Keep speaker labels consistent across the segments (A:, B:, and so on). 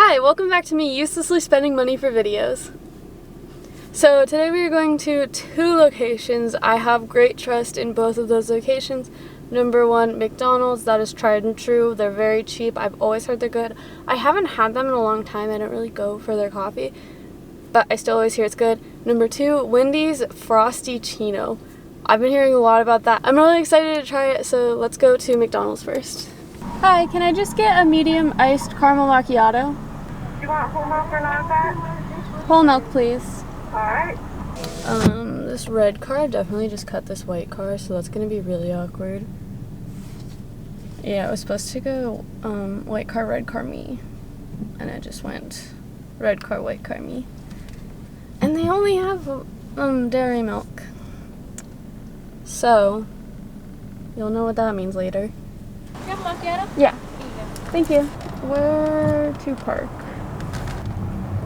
A: Hi, welcome back to me uselessly spending money for videos. So today we are going to 2 locations. I have great trust in both of those locations. Number 1, McDonald's. That is tried and true. They're very cheap. I've always heard they're good. I haven't had them in a long time. I don't really go for their coffee, but I still always hear it's good. Number 2, Wendy's Frosty-ccino. I've been hearing a lot about that. I'm really excited to try it, so let's go to McDonald's first. Hi, can I just get a medium iced caramel macchiato?
B: You want whole milk or non-fat?
A: Whole milk, please.
B: Alright.
A: This red car definitely just cut this white car, so that's gonna be really awkward. Yeah, it was supposed to go white car, red car, me. And it just went red car, white car, me. And they only have dairy milk. So, you'll know what that means later.
B: You have macchiato?
A: Yeah. Thank you. Where to park?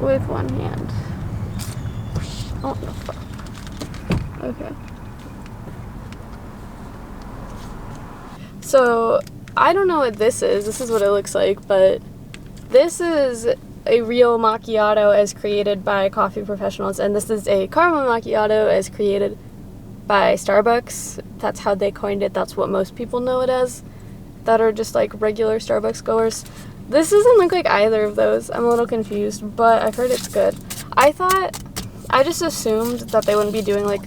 A: With one hand. Oh, the fuck. Okay. So, I don't know what this is. This is what it looks like, but this is a real macchiato as created by coffee professionals, and this is a caramel macchiato as created by Starbucks. That's how they coined it. That's what most people know it as, that are just like regular Starbucks goers. This doesn't look like either of those. I'm a little confused, but I've heard it's good. I just assumed that they wouldn't be doing like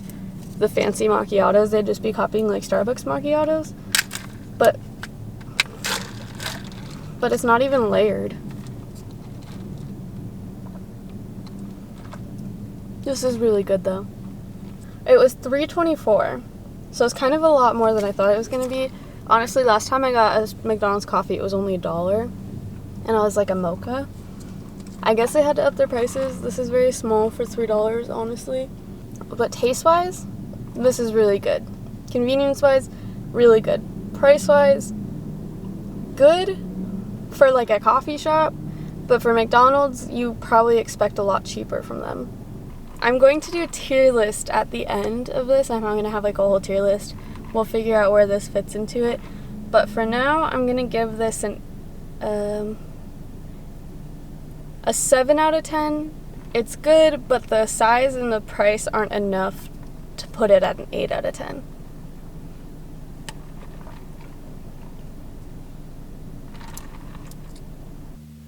A: the fancy macchiatos. They'd just be copying like Starbucks macchiatos. But it's not even layered. This is really good though. It was $3.24, so it's kind of a lot more than I thought it was gonna be. Honestly, last time I got a McDonald's coffee, it was only $1, and I was like a mocha. I guess they had to up their prices. This is very small for $3, honestly. But taste-wise, this is really good. Convenience-wise, really good. Price-wise, good for like a coffee shop, but for McDonald's, you probably expect a lot cheaper from them. I'm going to do a tier list at the end of this. I'm not going to have like a whole tier list. We'll figure out where this fits into it. But for now, I'm going to give this a 7 out of 10. It's good, but the size and the price aren't enough to put it at an 8 out of 10.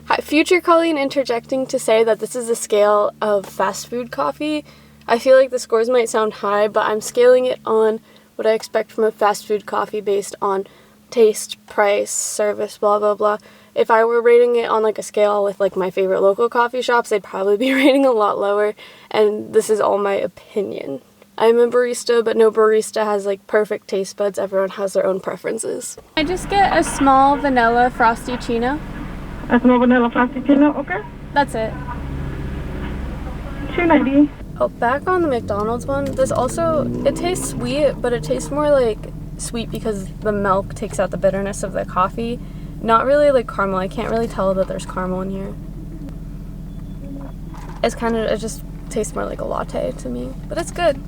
A: Hi, future Colleen interjecting to say that this is a scale of fast food coffee. I feel like the scores might sound high, but I'm scaling it on what I expect from a fast food coffee based on taste, price, service, blah, blah, blah. If I were rating it on like a scale with like my favorite local coffee shops, they'd probably be rating a lot lower, and this is all my opinion. I'm a barista, but no barista has like perfect taste buds. Everyone has their own preferences. I just get a small vanilla Frosty-ccino.
B: A small vanilla Frosty-ccino, okay.
A: That's it.
B: $2.90.
A: Oh, back on the McDonald's one, this also, it tastes sweet, but it tastes more like sweet because the milk takes out the bitterness of the coffee. Not really like caramel. I can't really tell that there's caramel in here. It just tastes more like a latte to me, but it's good.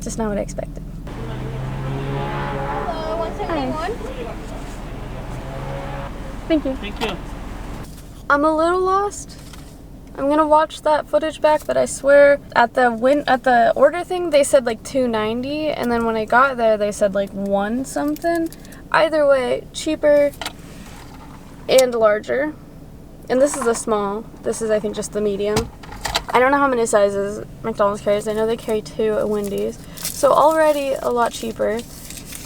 A: Just not what I expected.
C: Hello, 171.
A: Thank you.
D: Thank you.
A: I'm a little lost. I'm gonna watch that footage back, but I swear at the order thing they said like $2.90, and then when I got there they said like 1 something. Either way, cheaper and larger. And this is a small. This is I think just the medium. I don't know how many sizes McDonald's carries. I know they carry 2 at Wendy's. So already a lot cheaper.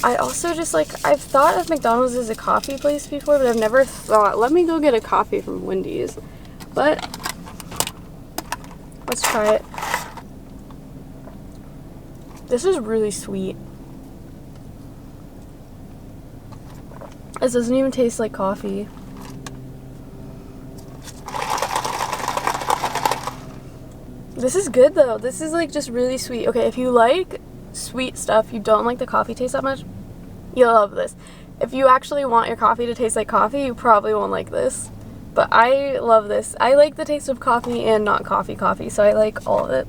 A: I also just like, I've thought of McDonald's as a coffee place before, but I've never thought, let me go get a coffee from Wendy's. But let's try it. This is really sweet. This doesn't even taste like coffee. This is good though. This is like just really sweet. Okay, if you like sweet stuff, you don't like the coffee taste that much, you'll love this. If you actually want your coffee to taste like coffee, you probably won't like this. But I love this. I like the taste of coffee and not coffee, so I like all of it.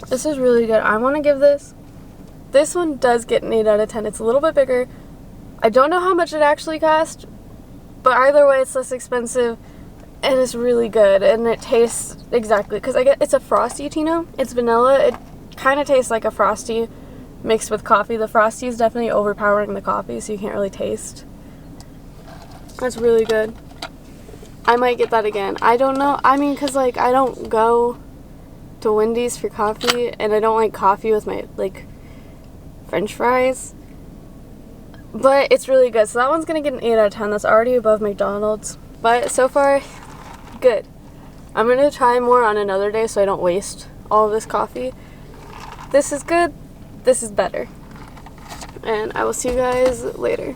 A: This is really good. I want to give this This one does get an 8 out of 10. It's a little bit bigger. I don't know how much it actually cost, But either way, it's less expensive, and it's really good, and it tastes exactly, because it's a frosty Tino. It's vanilla. It kind of tastes like a frosty mixed with coffee. The frosty is definitely overpowering the coffee, so you can't really taste. That's really good. I might get that again. I don't know. I mean, because, like, I don't go to Wendy's for coffee, and I don't like coffee with my, like, French fries. But it's really good. So that one's going to get an 8 out of 10. That's already above McDonald's. But so far, good. I'm going to try more on another day so I don't waste all of this coffee. This is good. This is better. And I will see you guys later.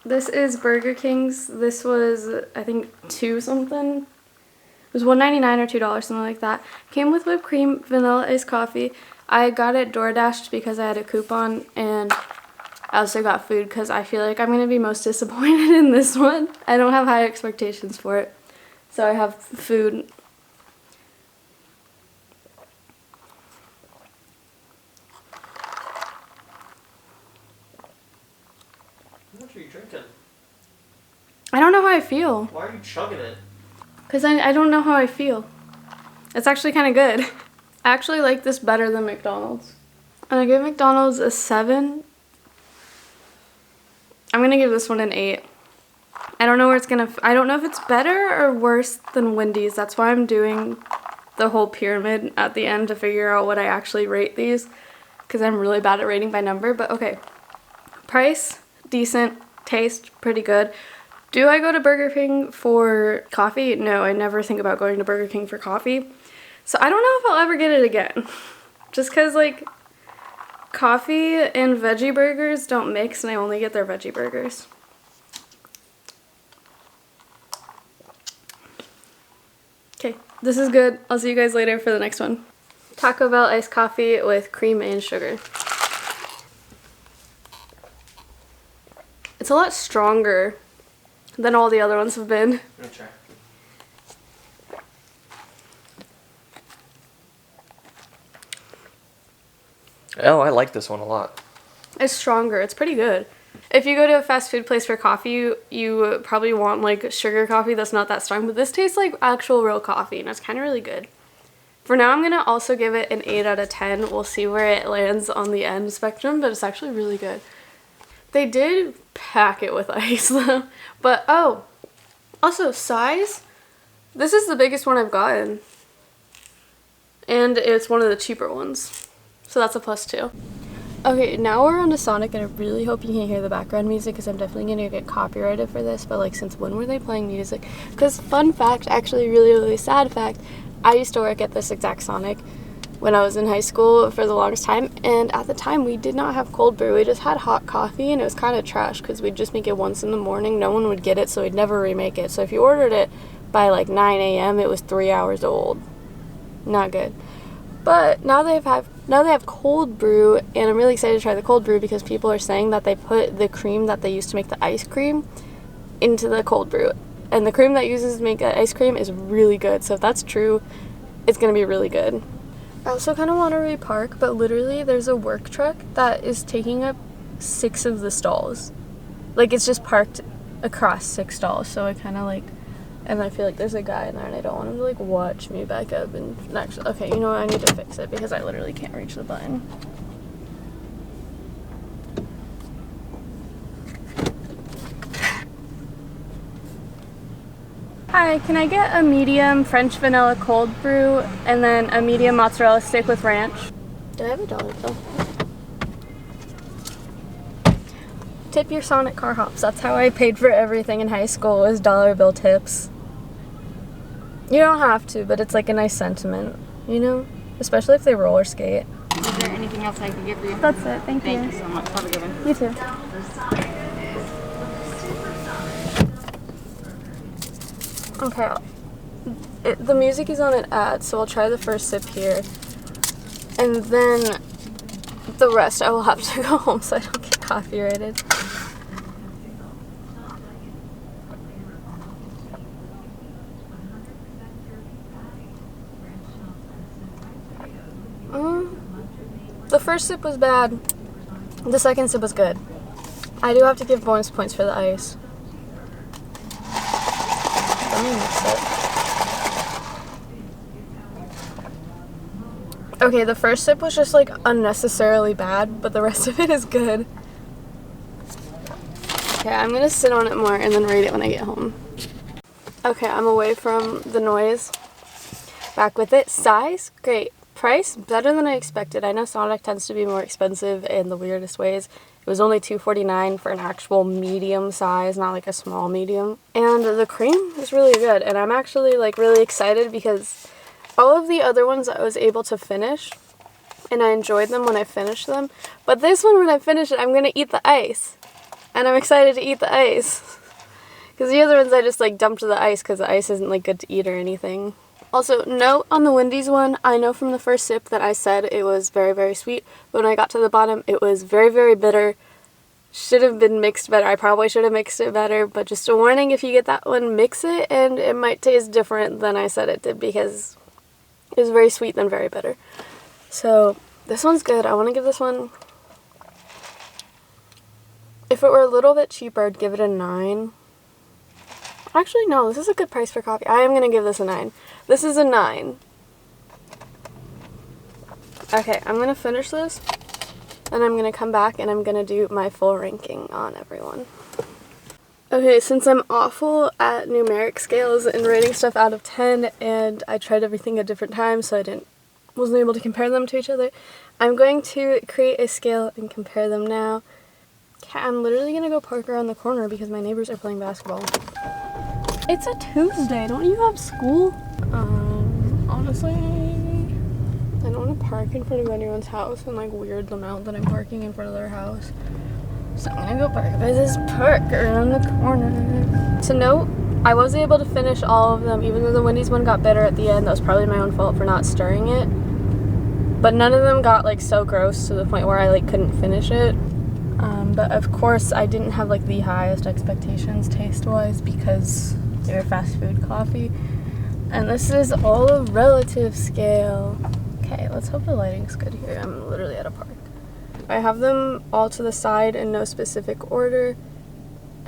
A: This is Burger King's. This was, I think, $2 something. It was $1.99 or $2, something like that. Came with whipped cream, vanilla iced coffee. I got it DoorDashed because I had a coupon, and I also got food because I feel like I'm going to be most disappointed in this one. I don't have high expectations for it. So I have food.
D: How much are you drinking?
A: I don't know how I feel.
D: Why are you chugging it?
A: Because I don't know how I feel. It's actually kind of good. I actually like this better than McDonald's. And I give McDonald's a 7. I'm going to give this one an 8. I don't know where it's going to... I don't know if it's better or worse than Wendy's. That's why I'm doing the whole pyramid at the end to figure out what I actually rate these. Because I'm really bad at rating by number. But okay. Price, decent. Taste, pretty good. Do I go to Burger King for coffee? No, I never think about going to Burger King for coffee. So I don't know if I'll ever get it again. Just because, like, coffee and veggie burgers don't mix, and I only get their veggie burgers. Okay, this is good. I'll see you guys later for the next one. Taco Bell iced coffee with cream and sugar. It's a lot stronger than all the other ones have been.
D: Let me try. Oh, I like this one a lot.
A: It's stronger. It's pretty good. If you go to a fast food place for coffee, you probably want like sugar coffee that's not that strong, but this tastes like actual real coffee, and it's kind of really good. For now, I'm going to also give it an 8 out of 10. We'll see where it lands on the end spectrum, but it's actually really good. They did pack it with ice though. But oh, also size. This is the biggest one I've gotten. And it's one of the cheaper ones. So that's a +2. Okay, now we're on to Sonic, and I really hope you can hear the background music because I'm definitely going to get copyrighted for this. But like, since when were they playing music? Because fun fact, actually really sad fact, I used to work at this exact Sonic when I was in high school for the longest time, and at the time we did not have cold brew. We just had hot coffee, and it was kind of trash because we'd just make it once in the morning. No one would get it, so we'd never remake it. So if you ordered it by like 9 a.m., it was 3 hours old. Not good. But now they have cold brew, and I'm really excited to try the cold brew because people are saying that they put the cream that they used to make the ice cream into the cold brew, and the cream that uses to make the ice cream is really good. So if that's true, it's gonna be really good. I also kind of want to repark, but literally there's a work truck that is taking up 6 of the stalls. Like, it's just parked across 6 stalls, so I kind of like, and I feel like there's a guy in there, and I don't want him to like watch me back up and actually, okay, you know what, I need to fix it because I literally can't reach the button. Hi, can I get a medium French vanilla cold brew and then a medium mozzarella stick with ranch? Did I have $1 bill? Tip your Sonic car hops. That's how I paid for everything in high school, was dollar bill tips. You don't have to, but it's like a nice sentiment, you know? Especially if they roller skate.
C: Is there anything else I can get for you?
A: That's it, thank you.
C: Thank you so much. Have a good one.
A: You too. Okay, the music is on an ad, so I'll try the first sip here. And then the rest I will have to go home so I don't get copyrighted. The first sip was bad. The second sip was good. I do have to give bonus points for the ice. let me mix it. Okay, the first sip was just like unnecessarily bad, but the rest of it is good. Okay, I'm gonna sit on it more and then rate it when I get home. Okay, I'm away from the noise. Back with it. Size, great. Price, better than I expected. I know Sonic tends to be more expensive in the weirdest ways. It was only $2.49 for an actual medium size, not like a small medium. And the cream is really good, and I'm actually like really excited because all of the other ones I was able to finish, and I enjoyed them when I finished them. But this one, when I finish it, I'm gonna eat the ice. And I'm excited to eat the ice. Because the other ones I just like dumped the ice because the ice isn't like good to eat or anything. Also, note on the Wendy's one, I know from the first sip that I said it was very, very sweet. But when I got to the bottom, it was very, very bitter. Should have been mixed better. I probably should have mixed it better. But just a warning, if you get that one, mix it. And it might taste different than I said it did because it was very sweet and very bitter. So, this one's good. I want to give this one... If it were a little bit cheaper, I'd give it a 9. Actually, no, this is a good price for coffee. I am going to give this a 9. This is a 9. Okay, I'm going to finish this, and I'm going to come back and I'm going to do my full ranking on everyone. Okay, since I'm awful at numeric scales and rating stuff out of 10, and I tried everything at different times, so I wasn't able to compare them to each other, I'm going to create a scale and compare them now. Okay, I'm literally going to go park around the corner because my neighbors are playing basketball. It's a Tuesday. Don't you have school? Honestly, I don't want to park in front of anyone's house and like weird them out that I'm parking in front of their house. So I'm going to go park by this park around the corner. To note, I was able to finish all of them even though the Wendy's one got bitter at the end. That was probably my own fault for not stirring it. But none of them got like so gross to the point where I like couldn't finish it. But of course I didn't have like the highest expectations taste-wise because they were fast food coffee. And this is all a relative scale. Okay, let's hope the lighting's good here. I'm literally at a park. I have them all to the side in no specific order.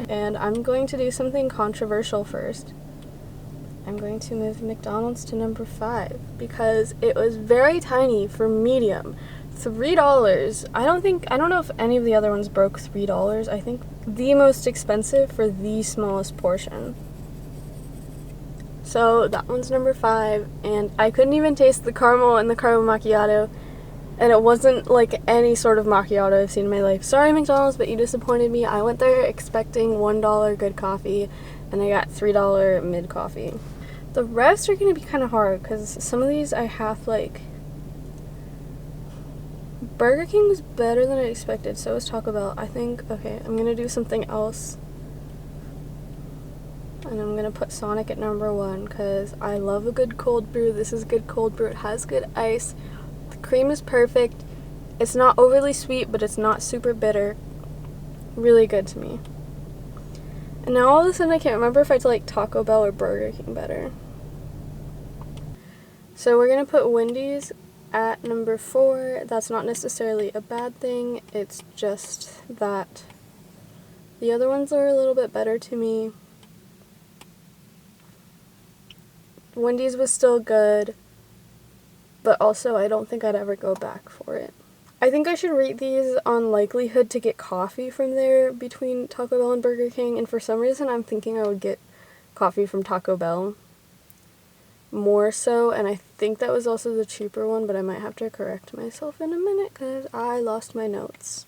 A: And I'm going to do something controversial first. I'm going to move McDonald's to number 5 because it was very tiny for medium. $3. I don't know if any of the other ones broke $3. I think the most expensive for the smallest portion. So that one's number 5, and I couldn't even taste the caramel in the caramel macchiato, and it wasn't like any sort of macchiato I've seen in my life. Sorry McDonald's, but you disappointed me. I went there expecting $1 good coffee, and I got $3 mid coffee. The rest are going to be kind of hard because some of these I have like... Burger King was better than I expected, so was Taco Bell. I think, okay, I'm gonna do something else. And I'm gonna put Sonic at number 1, because I love a good cold brew. This is good cold brew. It has good ice. The cream is perfect. It's not overly sweet, but it's not super bitter. Really good to me. And now all of a sudden I can't remember if I like Taco Bell or Burger King better. So we're gonna put Wendy's at number 4. That's not necessarily a bad thing, it's just that the other ones are a little bit better to me. Wendy's was still good, but also I don't think I'd ever go back for it. I think I should rate these on likelihood to get coffee from there between Taco Bell and Burger King, and for some reason I'm thinking I would get coffee from Taco Bell more so, and I think that was also the cheaper one, but I might have to correct myself in a minute because I lost my notes.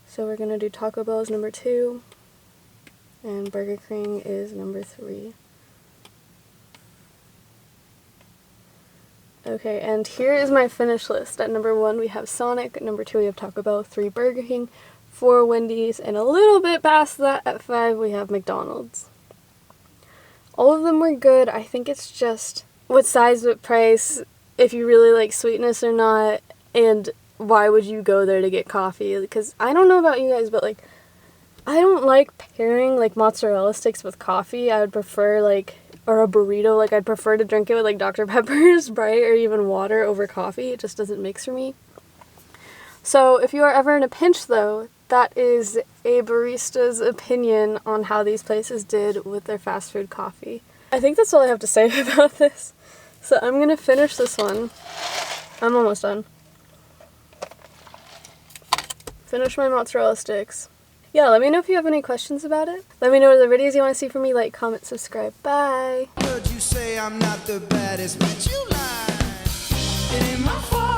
A: So we're gonna do Taco Bell as number 2 and Burger King is number 3. Okay, and here is my finish list. At number 1 we have Sonic, at number 2 we have Taco Bell, 3 Burger King, 4 Wendy's, and a little bit past that at 5 we have McDonald's. All of them were good. I think it's just what size, what price, if you really like sweetness or not, and why would you go there to get coffee? Because I don't know about you guys, but like, I don't like pairing like mozzarella sticks with coffee. I would prefer like, or a burrito, like I'd prefer to drink it with like Dr. Pepper, Sprite, or even water over coffee. It just doesn't mix for me. So if you are ever in a pinch though, that is a barista's opinion on how these places did with their fast food coffee. I think that's all I have to say about this. So I'm gonna finish this one. I'm almost done. Finish my mozzarella sticks. Yeah, let me know if you have any questions about it. Let me know the videos you want to see from me. Like, comment, subscribe. Bye!
E: Heard you say I'm not the baddest, but you lie. It ain't my fault.